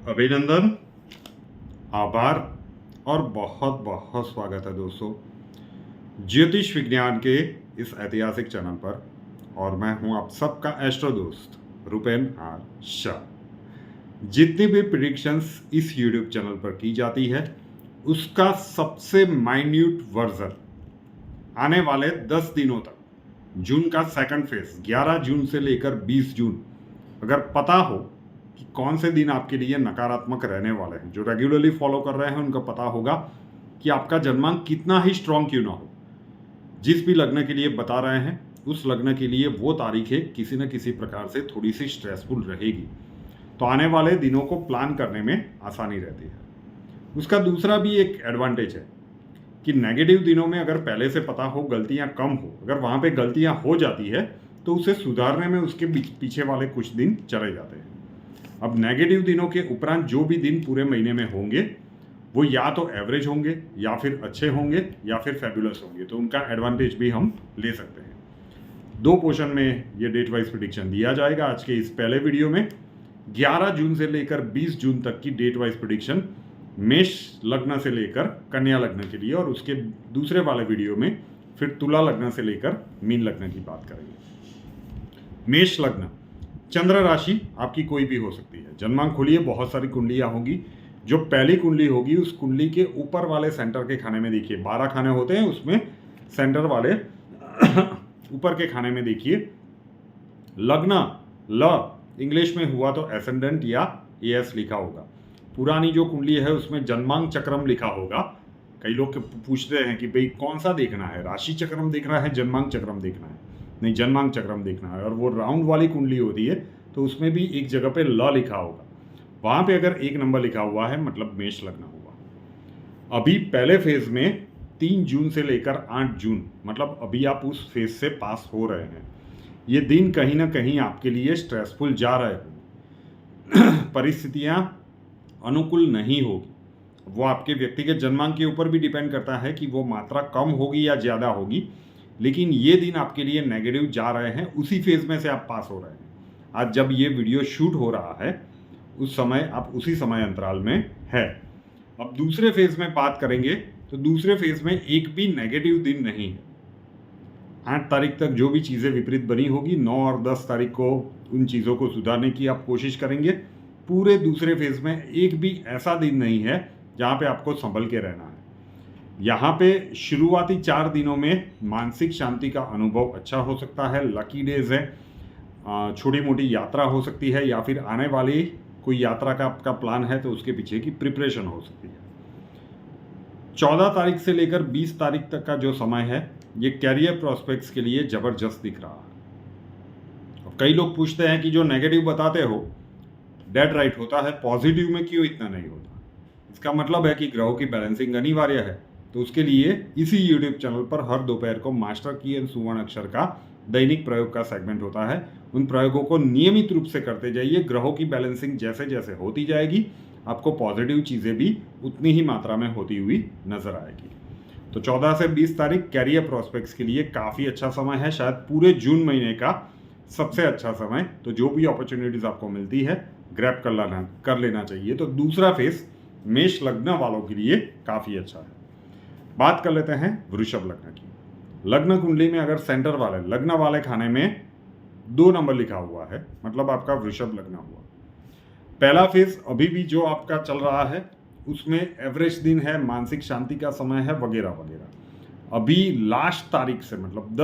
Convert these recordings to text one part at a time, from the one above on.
अभिनंदन, आभार और बहुत बहुत स्वागत है दोस्तों ज्योतिष विज्ञान के इस ऐतिहासिक चैनल पर। और मैं हूं आप सबका एस्ट्रो दोस्त रुपेन आर शाह। जितनी भी प्रिडिक्शंस इस यूट्यूब चैनल पर की जाती है उसका सबसे माइन्यूट वर्जन आने वाले 10 दिनों तक, जून का सेकंड फेज 11 जून से लेकर 20 जून, अगर पता हो कि कौन से दिन आपके लिए नकारात्मक रहने वाले हैं, जो रेगुलरली फॉलो कर रहे हैं उनको पता होगा कि आपका जन्मांक कितना ही स्ट्रांग क्यों ना हो, जिस भी लग्न के लिए बता रहे हैं उस लग्न के लिए वो तारीखें किसी न किसी प्रकार से थोड़ी सी स्ट्रेसफुल रहेगी। तो आने वाले दिनों को प्लान करने में आसानी रहती है। उसका दूसरा भी एक एडवांटेज है कि नेगेटिव दिनों में अगर पहले से पता हो, गलतियां कम हो, अगर वहाँ पे गलतियां हो जाती है तो उसे सुधारने में उसके पीछे वाले कुछ दिन चले जाते हैं। अब नेगेटिव दिनों के उपरांत जो भी दिन पूरे महीने में होंगे वो या तो एवरेज होंगे या फिर अच्छे होंगे या फिर फैबुलस होंगे, तो उनका एडवांटेज भी हम ले सकते हैं। 2 पोर्शन में ये डेट वाइज प्रिडिक्शन दिया जाएगा। आज के इस पहले वीडियो में 11 जून से लेकर 20 जून तक की डेट वाइज प्रिडिक्शन मेष लग्न से लेकर कन्या लग्न के लिए, और उसके दूसरे वाले वीडियो में फिर तुला लग्न से लेकर मीन लग्न की बात करेंगे। मेष लग्न, चंद्र राशि आपकी कोई भी हो सकती है। जन्मांक खोलिए, बहुत सारी कुंडलियां होंगी। जो पहली कुंडली होगी उस कुंडली के ऊपर वाले सेंटर के खाने में देखिए, 12 खाने होते हैं, उसमें सेंटर वाले ऊपर के खाने में देखिए लग्न ल इंग्लिश में हुआ तो एसेंडेंट या एस लिखा होगा। पुरानी जो कुंडली है उसमें जन्मांक चक्रम लिखा होगा। कई लोग पूछते हैं कि भाई कौन सा देखना है, राशि चक्रम देखना है, जन्मांक चक्रम देखना है? नहीं, जन्मांक चक्रम देखना है। और वो राउंड वाली कुंडली होती है तो उसमें भी एक जगह पे ल लिखा होगा, वहां पे अगर 1 नंबर लिखा हुआ है मतलब मेष लग्न हुआ। अभी पहले फेज में 3 जून से लेकर 8 जून, मतलब अभी आप उस फेज से पास हो रहे हैं। ये दिन कहीं ना कहीं आपके लिए स्ट्रेसफुल जा रहे होंगे। परिस्थितियां अनुकूल नहीं होगी। वो आपके व्यक्तिगत जन्मांक के ऊपर भी डिपेंड करता है कि वो मात्रा कम होगी या ज़्यादा होगी, लेकिन ये दिन आपके लिए नेगेटिव जा रहे हैं। उसी फेज में से आप पास हो रहे हैं। आज जब ये वीडियो शूट हो रहा है उस समय आप उसी समय अंतराल में है। अब दूसरे फेज में बात करेंगे तो दूसरे फेज में एक भी नेगेटिव दिन नहीं है। 8 तारीख तक जो भी चीज़ें विपरीत बनी होगी, 9 और 10 तारीख को उन चीज़ों को सुधारने की आप कोशिश करेंगे। पूरे दूसरे फेज में एक भी ऐसा दिन नहीं है जहाँ पे आपको संभल के रहना है। यहाँ पे शुरुआती 4 दिनों में मानसिक शांति का अनुभव अच्छा हो सकता है। लकी डेज है, छोटी मोटी यात्रा हो सकती है, या फिर आने वाली कोई यात्रा का आपका प्लान है तो उसके पीछे की प्रिपरेशन हो सकती है। 14 तारीख से लेकर 20 तारीख तक का जो समय है ये कैरियर प्रोस्पेक्ट्स के लिए जबरदस्त दिख रहा है। अब कई लोग पूछते हैं कि जो नेगेटिव बताते हो डेड राइट होता है, पॉजिटिव में क्यों इतना नहीं होता? इसका मतलब है कि ग्रहों की बैलेंसिंग अनिवार्य है। तो उसके लिए इसी यूट्यूब चैनल पर हर दोपहर को मास्टर की एंड सुवर्ण अक्षर का दैनिक प्रयोग का सेगमेंट होता है। उन प्रयोगों को नियमित रूप से करते जाइए। ग्रहों की बैलेंसिंग जैसे जैसे होती जाएगी आपको पॉजिटिव चीज़ें भी उतनी ही मात्रा में होती हुई नजर आएगी। तो 14 से 20 तारीख कैरियर प्रोस्पेक्ट्स के लिए काफ़ी अच्छा समय है, शायद पूरे जून महीने का सबसे अच्छा समय। तो जो भी अपॉर्चुनिटीज़ आपको मिलती है ग्रैब कर लेना चाहिए। तो दूसरा फेज मेष लग्न वालों के लिए काफ़ी अच्छा है। बात कर लेते हैं वृषभ लग्न की। लग्न कुंडली में अगर सेंटर वाले लग्न वाले खाने में 2 नंबर लिखा हुआ है मतलब आपका वृषभ लग्न हुआ। पहला फेज अभी भी जो आपका चल रहा है उसमें एवरेज दिन है, मानसिक शांति का समय है, वगैरह वगैरह। अभी लास्ट तारीख से मतलब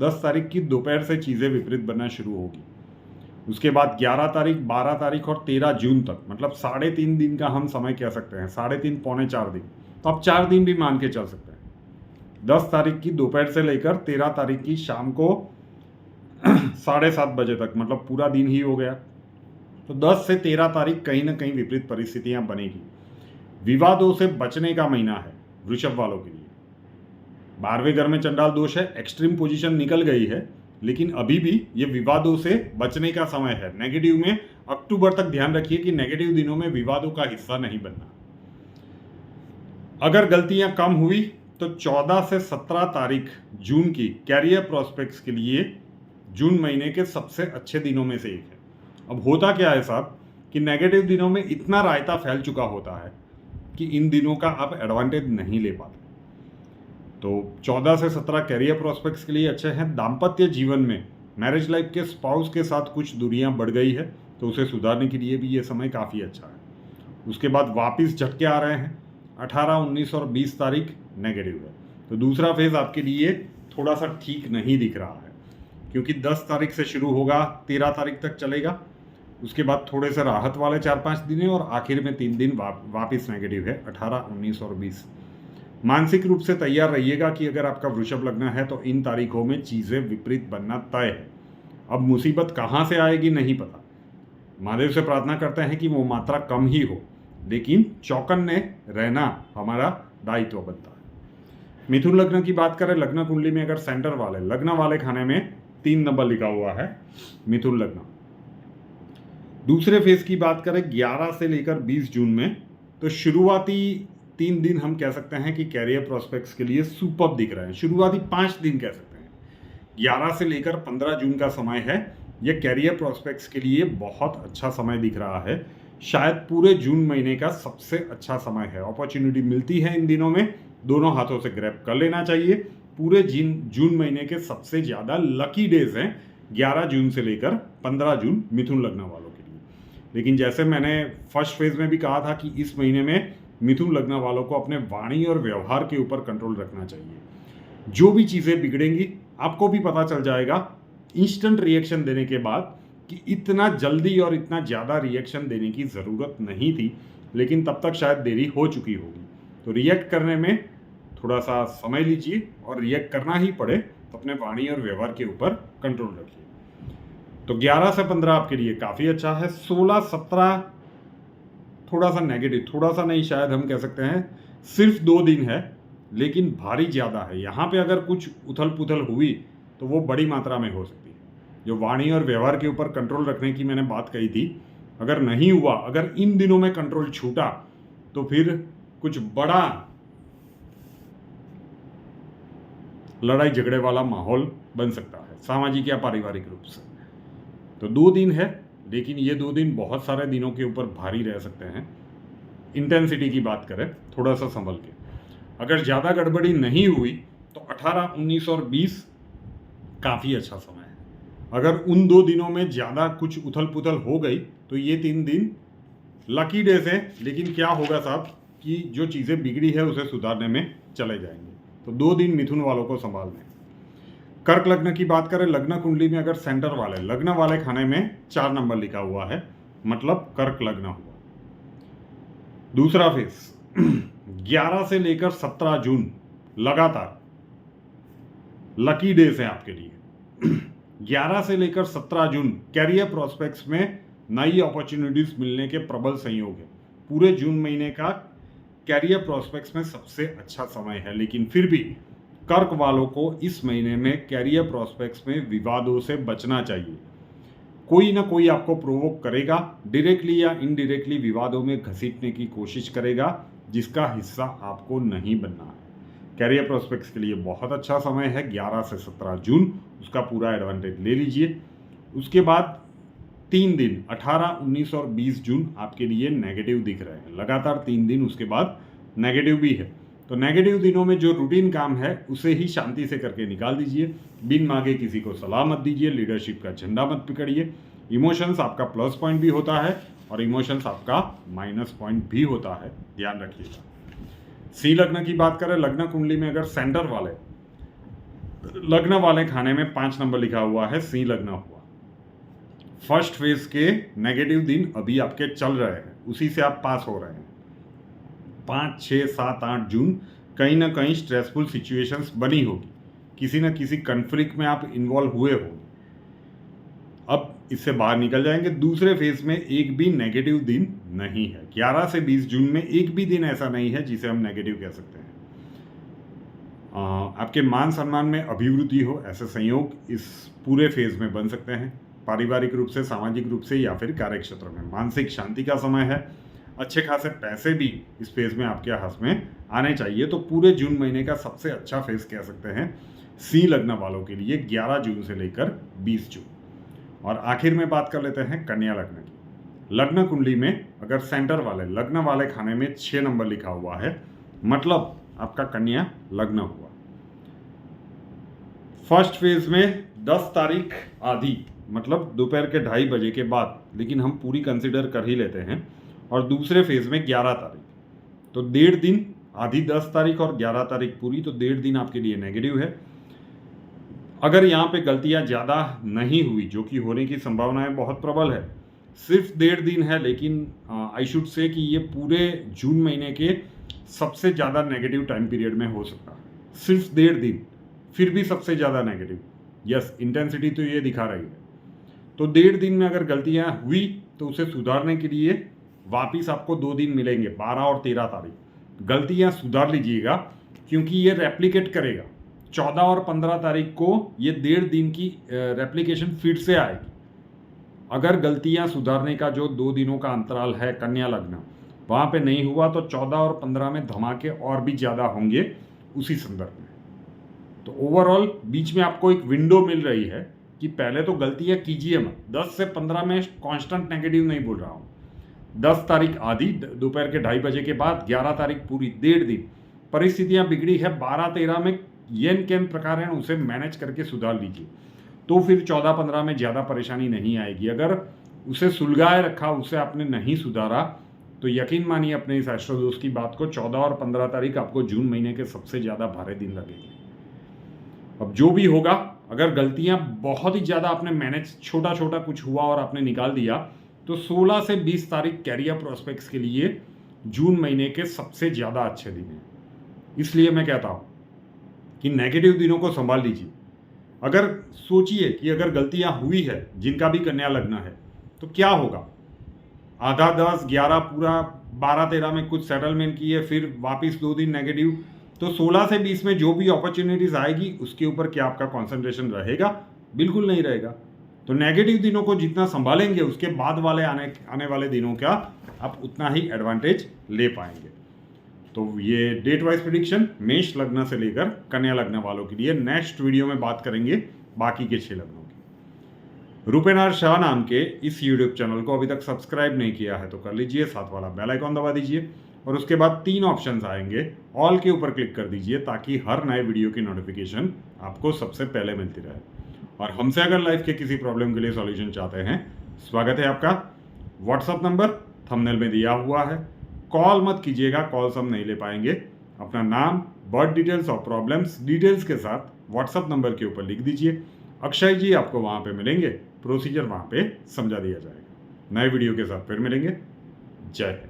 10 तारीख की दोपहर से चीज़ें विपरीत बनना शुरू होगी। उसके बाद 11 तारीख, 12 तारीख और 13 जून तक, मतलब 3.5 दिन का हम समय कह सकते हैं, 3.5 पौने 4 दिन, तो आप 4 दिन भी मान के चल सकते हैं। 10 तारीख की दोपहर से लेकर 13 तारीख की शाम को 7:30 बजे तक, मतलब पूरा दिन ही हो गया। तो 10 से 13 तारीख कहीं ना कहीं विपरीत परिस्थितियां बनेगी। विवादों से बचने का महीना है वृषभ वालों के लिए। 12वें घर में चंडाल दोष है, एक्सट्रीम पोजीशन निकल गई है, लेकिन अभी भी ये विवादों से बचने का समय है। नेगेटिव में अक्टूबर तक ध्यान रखिए कि नेगेटिव दिनों में विवादों का हिस्सा नहीं बनना। अगर गलतियां कम हुई तो 14 से 17 तारीख जून की कैरियर प्रोस्पेक्ट्स के लिए जून महीने के सबसे अच्छे दिनों में से एक है। अब होता क्या है साहब कि नेगेटिव दिनों में इतना रायता फैल चुका होता है कि इन दिनों का आप एडवांटेज नहीं ले पाते। तो 14 से 17 कैरियर प्रोस्पेक्ट्स के लिए अच्छे हैं। दाम्पत्य जीवन में मैरिज लाइफ के स्पाउस के साथ कुछ दूरियां बढ़ गई है, तो उसे सुधारने के लिए भी ये समय काफ़ी अच्छा है। उसके बाद वापस झटके आ रहे हैं, 18, 19 और 20 तारीख नेगेटिव है। तो दूसरा फेज़ आपके लिए थोड़ा सा ठीक नहीं दिख रहा है, क्योंकि 10 तारीख से शुरू होगा, 13 तारीख तक चलेगा। उसके बाद थोड़े से राहत वाले 4-5 दिन है और आखिर में 3 दिन वापस नेगेटिव है, 18, 19 और 20। मानसिक रूप से तैयार रहिएगा कि अगर आपका वृषभ लग्न है तो इन तारीखों में चीज़ें विपरीत बनना तय है। अब मुसीबत कहाँ से आएगी नहीं पता। महादेव से प्रार्थना करते हैं कि वो मात्रा कम ही हो, लेकिन चौकन्ने रहना हमारा दायित्व बनता है। मिथुन लग्न की बात करें, लग्न कुंडली में अगर सेंटर वाले लग्न वाले खाने में 3 नंबर लिखा हुआ है मिथुन लग्न। दूसरे फेज की बात करें 11 से लेकर 20 जून में, तो शुरुआती 3 दिन हम कह सकते हैं कि कैरियर प्रोस्पेक्ट्स के लिए सुपर दिख रहे हैं। शुरुआती 5 दिन कह सकते हैं, 11 से लेकर 15 जून का समय है। यह कैरियर प्रोस्पेक्ट्स के लिए बहुत अच्छा समय दिख रहा है। शायद पूरे जून महीने का सबसे अच्छा समय है। अपॉर्चुनिटी मिलती है इन दिनों में, दोनों हाथों से ग्रैब कर लेना चाहिए। पूरे जून महीने के सबसे ज़्यादा लकी डेज हैं 11 जून से लेकर 15 जून मिथुन लग्न वालों के लिए। लेकिन जैसे मैंने फर्स्ट फेज में भी कहा था कि इस महीने में मिथुन लग्न वालों को अपने वाणी और व्यवहार के ऊपर कंट्रोल रखना चाहिए। जो भी चीज़ें बिगड़ेंगी आपको भी पता चल जाएगा इंस्टेंट रिएक्शन देने के बाद कि इतना जल्दी और इतना ज़्यादा रिएक्शन देने की ज़रूरत नहीं थी, लेकिन तब तक शायद देरी हो चुकी होगी। तो रिएक्ट करने में थोड़ा सा समय लीजिए, और रिएक्ट करना ही पड़े तो अपने वाणी और व्यवहार के ऊपर कंट्रोल रखिए। तो 11 से 15 आपके लिए काफ़ी अच्छा है। 16, 17 थोड़ा सा नेगेटिव, थोड़ा सा नहीं, शायद हम कह सकते हैं सिर्फ 2 दिन है, लेकिन भारी ज़्यादा है। यहाँ पे अगर कुछ उथल पुथल हुई तो वो बड़ी मात्रा में हो सकती है। जो वाणी और व्यवहार के ऊपर कंट्रोल रखने की मैंने बात कही थी, अगर नहीं हुआ, अगर इन दिनों में कंट्रोल छूटा तो फिर कुछ बड़ा लड़ाई झगड़े वाला माहौल बन सकता है, सामाजिक या पारिवारिक रूप से। तो 2 दिन है, लेकिन ये 2 दिन बहुत सारे दिनों के ऊपर भारी रह सकते हैं। इंटेंसिटी की बात करें थोड़ा सा संभल के, अगर ज़्यादा गड़बड़ी नहीं हुई तो 18, 19 और 20 काफ़ी अच्छा समय है। अगर उन 2 दिनों में ज़्यादा कुछ उथल पुथल हो गई तो ये 3 दिन लकी डेज हैं, लेकिन क्या होगा साहब कि जो चीज़ें बिगड़ी है उसे सुधारने में चले जाएंगे। तो 2 दिन मिथुन वालों को संभालने। कर्क लग्न की बात करें, लग्न कुंडली में अगर सेंटर वाले लग्न वाले खाने में 4 नंबर लिखा हुआ है, मतलब कर्क लग्न हुआ। दूसरा फेज 11 से लेकर 17 जून लगातार लकी डेज है आपके लिए। 11 से लेकर 17 जून कैरियर प्रोस्पेक्ट्स में नई अपॉर्चुनिटीज मिलने के प्रबल संयोग है। पूरे जून महीने का कैरियर प्रोस्पेक्ट्स में सबसे अच्छा समय है, लेकिन फिर भी कर्क वालों को इस महीने में कैरियर प्रोस्पेक्ट्स में विवादों से बचना चाहिए। कोई ना कोई आपको प्रोवोक करेगा, डायरेक्टली या इनडायरेक्टली विवादों में घसीटने की कोशिश करेगा, जिसका हिस्सा आपको नहीं बनना है। कैरियर प्रोस्पेक्ट्स के लिए बहुत अच्छा समय है 11 से 17 जून, उसका पूरा एडवांटेज ले लीजिए। उसके बाद 3 दिन 18, 19 और 20 जून आपके लिए नेगेटिव दिख रहे हैं। लगातार 3 दिन उसके बाद नेगेटिव भी है। तो नेगेटिव दिनों में जो रूटीन काम है उसे ही शांति से करके निकाल दीजिए। बिन मांगे किसी को सलाह मत दीजिए, लीडरशिप का झंडा मत पकड़िए। इमोशंस आपका प्लस पॉइंट भी होता है और इमोशंस आपका माइनस पॉइंट भी होता है, ध्यान रखिएगा। सी लग्न की बात करें, लग्न कुंडली में अगर सेंटर वाले लग्न वाले खाने में 5 नंबर लिखा हुआ है, सी लग्न हुआ। फर्स्ट फेज के नेगेटिव दिन अभी आपके चल रहे हैं, उसी से आप पास हो रहे हैं। 5, 6, 7, 8 जून कहीं ना कहीं स्ट्रेसफुल सिचुएशंस बनी होगी, किसी न किसी कन्फ्लिक्ट में आप इन्वॉल्व हुए होंगे। अब इससे बाहर निकल जाएंगे। दूसरे फेज में एक भी नेगेटिव दिन नहीं है। 11 से 20 जून में एक भी दिन ऐसा नहीं है जिसे हम नेगेटिव कह सकते हैं। आपके मान सम्मान में अभिवृद्धि हो, ऐसे संयोग इस पूरे फेज में बन सकते हैं। पारिवारिक रूप से, सामाजिक रूप से या फिर कार्य क्षेत्र में मानसिक शांति का समय है। अच्छे खासे पैसे भी इस फेज में आपके हाथ में आने चाहिए। तो पूरे जून महीने का सबसे अच्छा फेज कह सकते हैं सी लग्न वालों के लिए 11 जून से लेकर 20 जून। और आखिर में बात कर लेते हैं कन्या लग्न की। लग्न कुंडली में अगर सेंटर वाले लग्न वाले खाने में 6 नंबर लिखा हुआ है, मतलब आपका कन्या लग्न हुआ। फर्स्ट फेज में 10 तारीख आधी, मतलब दोपहर के 2:30 बजे के बाद, लेकिन हम पूरी कंसिडर कर ही लेते हैं। और दूसरे फेज में 11 तारीख, तो 1.5 दिन, आधी 10 तारीख और 11 तारीख पूरी, तो 1.5 दिन आपके लिए नेगेटिव है। अगर यहाँ पे गलतियाँ ज़्यादा नहीं हुई, जो कि होने की संभावनाएं बहुत प्रबल है, सिर्फ 1.5 दिन है, लेकिन आई शुड से कि ये पूरे जून महीने के सबसे ज़्यादा नेगेटिव टाइम पीरियड में हो सकता है। सिर्फ 1.5 दिन, फिर भी सबसे ज़्यादा नेगेटिव। यस, इंटेंसिटी तो ये दिखा रही है। तो 1.5 दिन में अगर गलतियाँ हुई तो उसे सुधारने के लिए वापिस आपको 2 दिन मिलेंगे, 12 और 13 तारीख। गलतियाँ सुधार लीजिएगा, क्योंकि ये रेप्लिकेट करेगा। 14 और 15 तारीख को ये 1.5 दिन की रेप्लिकेशन फिर से आएगी। अगर गलतियां सुधारने का जो 2 दिनों का अंतराल है कन्या लग्न, वहाँ पे नहीं हुआ तो 14 और 15 में धमाके और भी ज़्यादा होंगे उसी संदर्भ में। तो ओवरऑल बीच में आपको एक विंडो मिल रही है कि पहले तो गलतियां कीजिए मत। 10 से 15 में कांस्टेंट नेगेटिव नहीं बोल रहा हूँ। 10 तारीख आधी, दोपहर के 2:30 बजे के बाद, 11 तारीख पूरी, 1.5 दिन। परिस्थितियां बिगड़ी है, 12-13 में येन केन प्रकार है, उसे मैनेज करके सुधार लीजिए, तो फिर 14-15 में ज़्यादा परेशानी नहीं आएगी। अगर उसे सुलगाए रखा, उसे आपने नहीं सुधारा, तो यकीन मानिए अपने इस एस्ट्रोदोष की बात को, 14 और 15 तारीख आपको जून महीने के सबसे ज़्यादा भारे दिन लगेंगे। अब जो भी होगा, अगर गलतियां बहुत ही ज़्यादा आपने मैनेज, छोटा छोटा कुछ हुआ और आपने निकाल दिया, तो 16 से 20 तारीख कैरियर प्रोस्पेक्ट्स के लिए जून महीने के सबसे ज़्यादा अच्छे दिन हैं। इसलिए मैं कहता हूँ कि नेगेटिव दिनों को संभाल लीजिए। अगर सोचिए कि अगर गलतियां हुई है, जिनका भी कन्या लग्न है, तो क्या होगा। आधा 10, 11 पूरा, 12-13 में कुछ सेटलमेंट किए, फिर वापस 2 दिन नेगेटिव, तो 16 से 20 में जो भी अपॉर्चुनिटीज आएगी उसके ऊपर क्या आपका कॉन्सेंट्रेशन रहेगा? बिल्कुल नहीं रहेगा। तो नेगेटिव दिनों को जितना संभालेंगे, उसके बाद वाले आने वाले दिनों का आप उतना ही एडवांटेज ले पाएंगे। तो ये डेट वाइज प्रेडिक्शन मेष लग्न से लेकर कन्या लग्न वालों के लिए। नेक्स्ट वीडियो में बात करेंगे बाकी के 6 लग्नों की। रूपेनार शाह नाम के इस यूट्यूब चैनल को अभी तक सब्सक्राइब नहीं किया है तो कर लीजिए, साथ वाला बेल आइकॉन दबा दीजिए, और उसके बाद 3 ऑप्शंस आएंगे, ऑल के ऊपर क्लिक कर दीजिए, ताकि हर नए वीडियो की नोटिफिकेशन आपको सबसे पहले मिलती रहे। और हमसे अगर लाइफ के किसी प्रॉब्लम के लिए सॉल्यूशन चाहते हैं, स्वागत है आपका। व्हाट्सअप नंबर थंबनेल में दिया हुआ है, कॉल मत कीजिएगा, कॉल्स हम नहीं ले पाएंगे। अपना नाम, बर्थ डिटेल्स और प्रॉब्लम्स डिटेल्स के साथ व्हाट्सअप नंबर के ऊपर लिख दीजिए। अक्षय जी आपको वहाँ पे मिलेंगे, प्रोसीजर वहाँ पे समझा दिया जाएगा। नए वीडियो के साथ फिर मिलेंगे। जय हिंद।